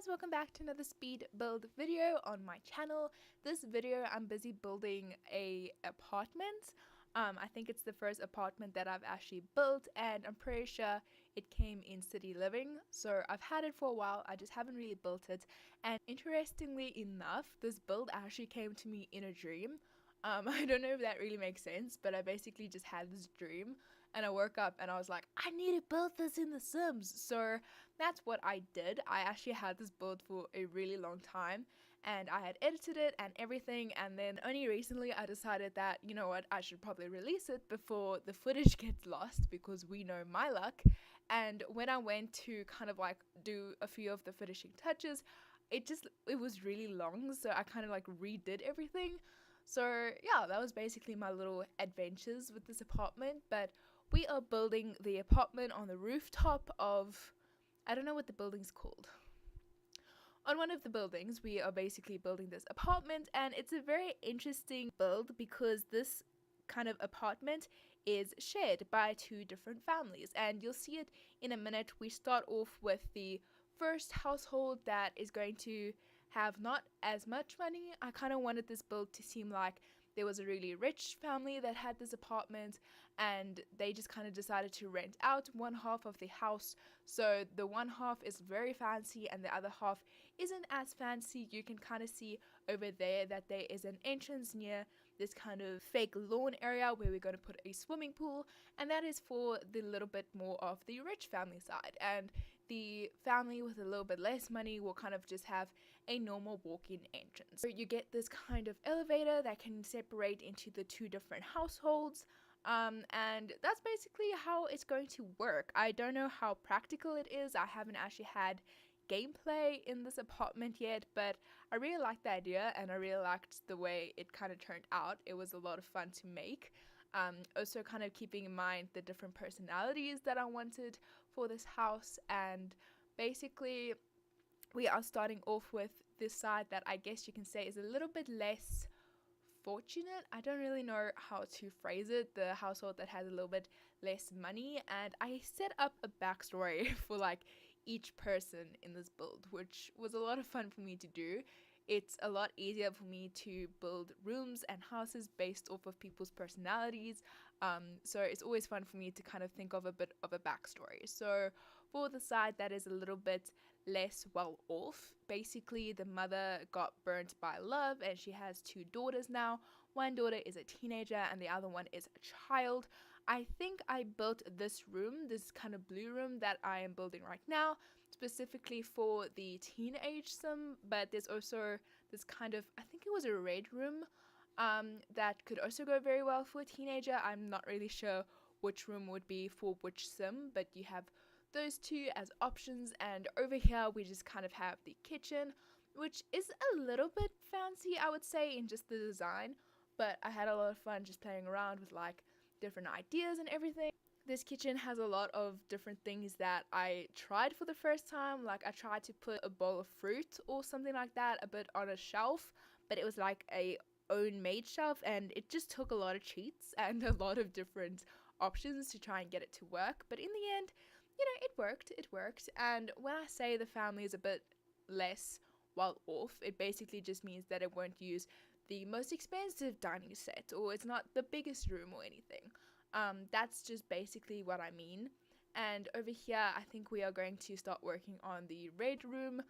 guys, welcome back to another speed build video on my channel. This video I'm busy building a apartment. I think it's the first apartment that I've actually built, and I'm pretty sure it came in city living, so I've had it for a while. I just haven't really built it, and interestingly enough, this build actually came to me in a dream. I don't know if that really makes sense, but I basically just had this dream and I woke up and I was like, I need to build this in The Sims. So that's what I did. I actually had this build for a really long time and I had edited it and everything, and then only recently I decided that, you know what, I should probably release it before the footage gets lost, because we know my luck. And when I went to kind of like do a few of the finishing touches, it was really long, so I kind of like redid everything. So yeah, that was basically my little adventures with this apartment. But we are building the apartment on the rooftop of, I don't know what the building's called. On one of the buildings, we are basically building this apartment, and it's a very interesting build because this kind of apartment is shared by two different families, and you'll see it in a minute. We start off with the first household that is going to have not as much money. I kind of wanted this build to seem like there was a really rich family that had this apartment, and they just kind of decided to rent out one half of the house. So the one half is very fancy and the other half isn't as fancy. You can kind of see over there that there is an entrance near this kind of fake lawn area where we're going to put a swimming pool, and that is for the little bit more of the rich family side, and the family with a little bit less money will kind of just have a normal walk-in entrance. So you get this kind of elevator that can separate into the two different households, and that's basically how it's going to work. I don't know how practical it is. I haven't actually had gameplay in this apartment yet, but I really liked the idea and I really liked the way it kind of turned out. It was a lot of fun to make. Also kind of keeping in mind the different personalities that I wanted for this house, and basically we are starting off with this side that I guess you can say is a little bit less fortunate. I don't really know how to phrase it. The household that has a little bit less money, and I set up a backstory for like each person in this build, which was a lot of fun for me to do. It's a lot easier for me to build rooms and houses based off of people's personalities. So it's always fun for me to kind of think of a bit of a backstory. So for the side that is a little bit less well off, basically the mother got burnt by love and she has two daughters now. One daughter is a teenager and the other one is a child. I think I built this room, this kind of blue room that I am building right now, specifically for the teenage sim, but there's also this kind of, I think it was a red room that could also go very well for a teenager. I'm not really sure which room would be for which sim, but you have those two as options. And over here we just kind of have the kitchen, which is a little bit fancy, I would say, in just the design, but I had a lot of fun just playing around with like different ideas and everything. This kitchen has a lot of different things that I tried for the first time. Like I tried to put a bowl of fruit or something like that a bit on a shelf, but it was like a own made shelf, and it just took a lot of cheats and a lot of different options to try and get it to work. But in the end, you know, it worked. And when I say the family is a bit less well off, it basically just means that it won't use the most expensive dining set, or it's not the biggest room or anything. That's just basically what I mean. And over here I think we are going to start working on the red room,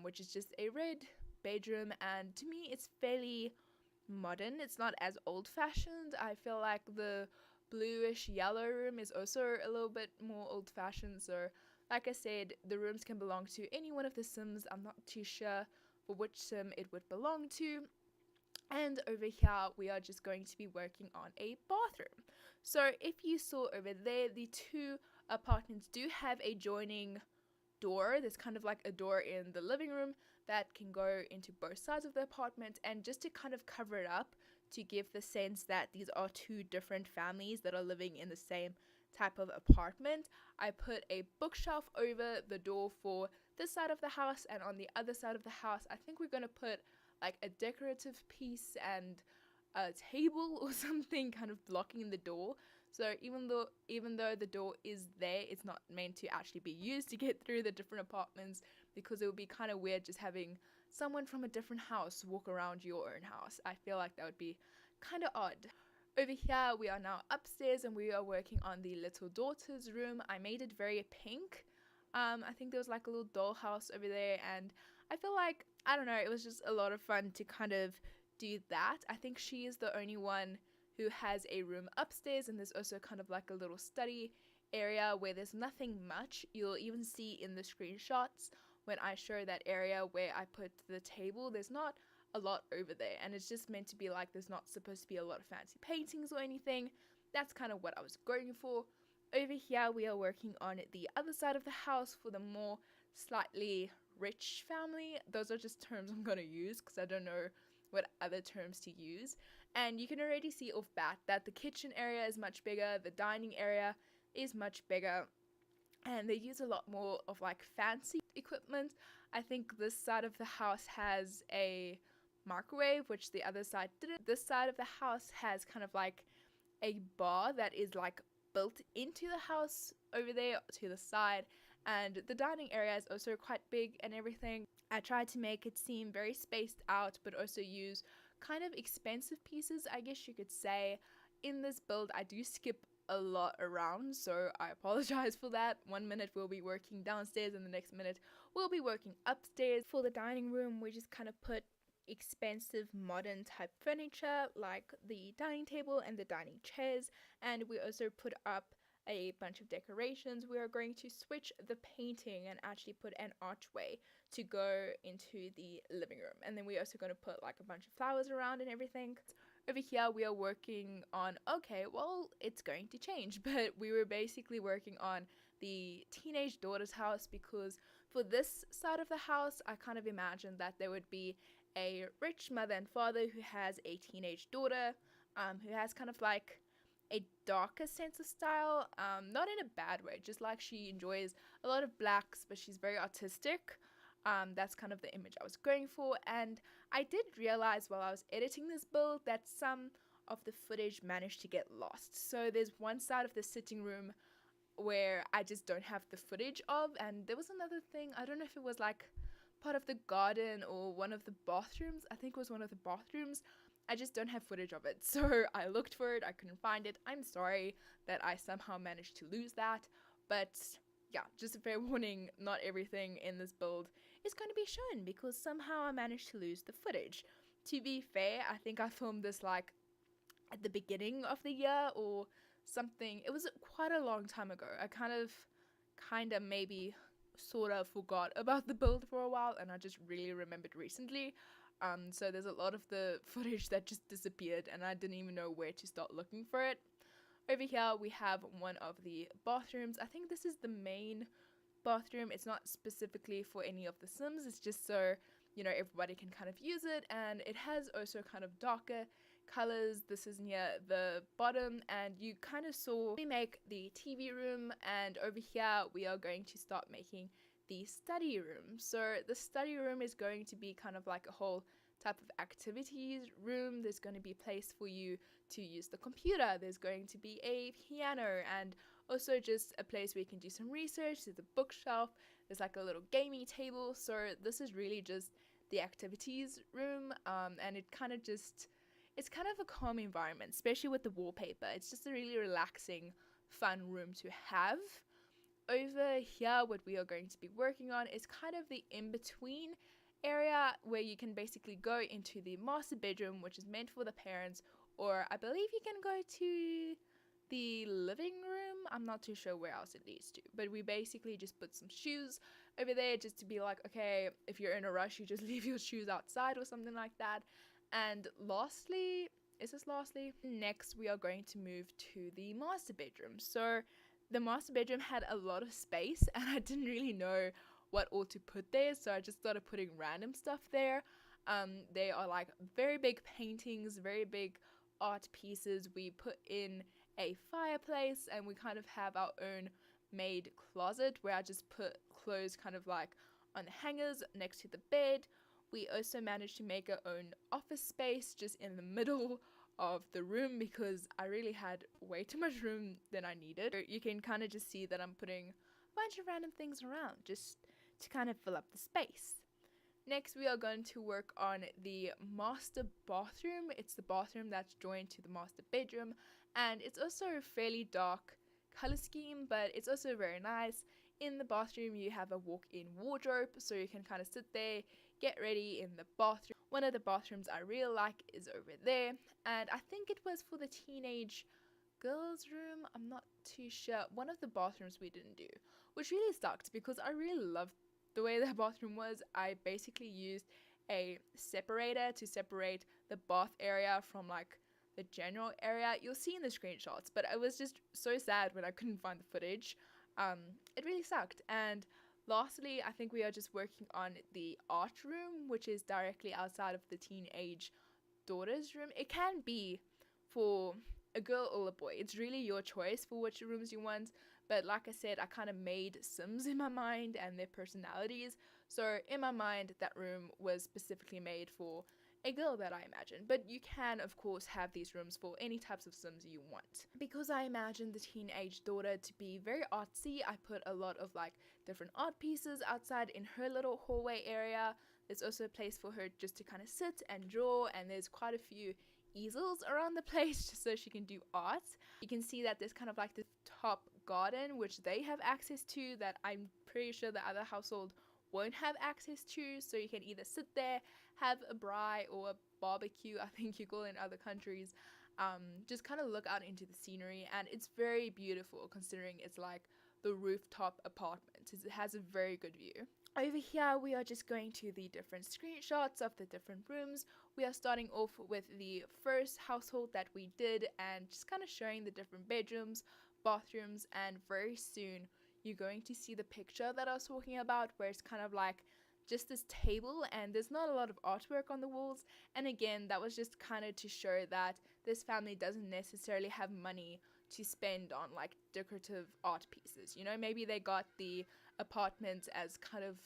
which is just a red bedroom, and to me it's fairly modern. It's not as old-fashioned. I feel like the bluish yellow room is also a little bit more old-fashioned. So like I said, the rooms can belong to any one of the sims. I'm not too sure for which sim it would belong to. And over here we are just going to be working on a bathroom. So if you saw over there, the two apartments do have a joining door. There's kind of like a door in the living room that can go into both sides of the apartment, and just to kind of cover it up, to give the sense that these are two different families that are living in the same type of apartment, I put a bookshelf over the door for this side of the house, and on the other side of the house I think we're going to put like a decorative piece and a table or something kind of blocking the door. So even though the door is there, it's not meant to actually be used to get through the different apartments. because it would be kind of weird just having someone from a different house walk around your own house. I feel like that would be kind of odd. Over here, we are now upstairs and we are working on the little daughter's room. I made it very pink. I think there was like a little dollhouse over there, and I feel like, I don't know, it was just a lot of fun to kind of do that. I think she is the only one who has a room upstairs, and there's also kind of like a little study area where there's nothing much. You'll even see in the screenshots when I show that area where I put the table, there's not a lot over there, and it's just meant to be like there's not supposed to be a lot of fancy paintings or anything. That's kind of what I was going for. Over here we are working on the other side of the house for the more slightly rich family. Those are just terms I'm going to use because I don't know what other terms to use. And you can already see off bat that the kitchen area is much bigger, the dining area is much bigger, and they use a lot more of like fancy equipment. I think this side of the house has a microwave, which the other side didn't. This side of the house has kind of like a bar that is like built into the house over there to the side, and the dining area is also quite big and everything. I tried to make it seem very spaced out, but also use kind of expensive pieces, I guess you could say. In this build, I do skip a lot around, so I apologize for that. 1 minute we'll be working downstairs and the next minute we'll be working upstairs. For the dining room, we just kind of put expensive modern type furniture like the dining table and the dining chairs, and we also put up a bunch of decorations. We are going to switch the painting and actually put an archway to go into the living room, and then we're also going to put like a bunch of flowers around and everything. Over here we are working on, okay, well, it's going to change, but we were basically working on the teenage daughter's house, because for this side of the house I kind of imagined that there would be a rich mother and father who has a teenage daughter, who has kind of like a darker sense of style, not in a bad way, just like she enjoys a lot of blacks, but she's very artistic. That's kind of the image I was going for, and I did realize while I was editing this build that some of the footage managed to get lost. So there's one side of the sitting room where I just don't have the footage of, and there was another thing, I don't know if it was like part of the garden or one of the bathrooms. I think it was one of the bathrooms. I just don't have footage of it, so I looked for it, I couldn't find it. I'm sorry that I somehow managed to lose that, but yeah, just a fair warning, not everything in this build is going to be shown because somehow I managed to lose the footage. To be fair, I think I filmed this like at the beginning of the year or something. It was quite a long time ago. I kind of maybe sort of forgot about the build for a while, and I just really remembered recently. So there's a lot of the footage that just disappeared and I didn't even know where to start looking for it. Over here we have one of the bathrooms. I think this is the main bathroom. It's not specifically for any of the Sims, it's just so, you know, everybody can kind of use it, and it has also kind of darker colors. This is near the bottom, and you kind of saw we make the TV room, and over here we are going to start making the study room. So the study room is going to be kind of like a whole type of activities room. There's going to be a place for you to use the computer, there's going to be a piano, and also just a place where you can do some research. There's a bookshelf, there's like a little gaming table. So this is really just the activities room, and it's kind of a calm environment, especially with the wallpaper. It's just a really relaxing, fun room to have. Over here, what we are going to be working on is kind of the in-between area where you can basically go into the master bedroom, which is meant for the parents, or I believe you can go to the living room. I'm not too sure where else it leads to, but we basically just put some shoes over there just to be like, okay, if you're in a rush, you just leave your shoes outside or something like that. And lastly, next we are going to move to the master bedroom. So the master bedroom had a lot of space and I didn't really know what all to put there, so I just started putting random stuff there. They are like very big paintings, very big art pieces. We put in a fireplace, and we kind of have our own made closet where I just put clothes kind of like on hangers next to the bed. We also managed to make our own office space just in the middle of the room because I really had way too much room than I needed. You can kind of just see that I'm putting a bunch of random things around just to kind of fill up the space. Next, we are going to work on the master bathroom. It's the bathroom that's joined to the master bedroom, and it's also a fairly dark color scheme, but it's also very nice. In the bathroom, you have a walk-in wardrobe, so you can kind of sit there, get ready in the bathroom. One of the bathrooms I really like is over there, and I think it was for the teenage girls' room. I'm not too sure. One of the bathrooms we didn't do, which really sucked because I really loved the way the bathroom was. I basically used a separator to separate the bath area from like the general area. You'll see in the screenshots, but I was just so sad when I couldn't find the footage. It really sucked. And lastly, I think we are just working on the art room, which is directly outside of the teenage daughter's room. It can be for a girl or a boy. It's really your choice for which rooms you want. But like I said, I kind of made Sims in my mind and their personalities. So in my mind, that room was specifically made for a girl that I imagine. But you can, of course, have these rooms for any types of Sims you want. Because I imagine the teenage daughter to be very artsy, I put a lot of like different art pieces outside in her little hallway area. There's also a place for her just to kind of sit and draw, and there's quite a few easels around the place just so she can do art. You can see that there's kind of like the top garden, which they have access to, that I'm pretty sure the other household won't have access to. So you can either sit there, have a braai or a barbecue, I think you call it in other countries, just kind of look out into the scenery, and it's very beautiful considering it's like the rooftop apartment. It has a very good view. Over here, we are just going to the different screenshots of the different rooms. We are starting off with the first household that we did and just kind of showing the different bedrooms, bathrooms, and very soon you're going to see the picture that I was talking about, where it's kind of like just this table and there's not a lot of artwork on the walls. And again, that was just kind of to show that this family doesn't necessarily have money to spend on like decorative art pieces. You know, maybe they got the apartment as kind of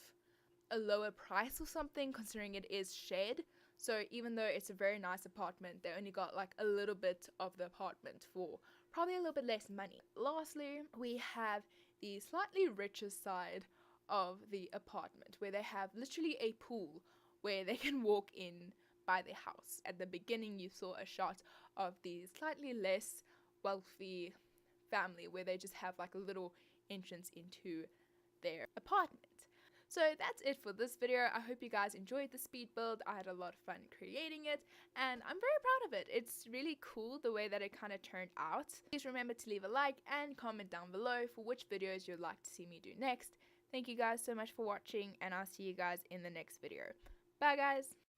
a lower price or something, considering it is shared. So even though it's a very nice apartment, they only got like a little bit of the apartment for probably a little bit less money. Lastly, we have the slightly richer side of the apartment, where they have literally a pool where they can walk in by their house. At the beginning, you saw a shot of the slightly less wealthy family where they just have like a little entrance into their apartment. So that's it for this video. I hope you guys enjoyed the speed build. I had a lot of fun creating it, and I'm very proud of it. It's really cool the way that it kind of turned out. Please remember to leave a like and comment down below for which videos you'd like to see me do next. Thank you guys so much for watching, and I'll see you guys in the next video. Bye guys!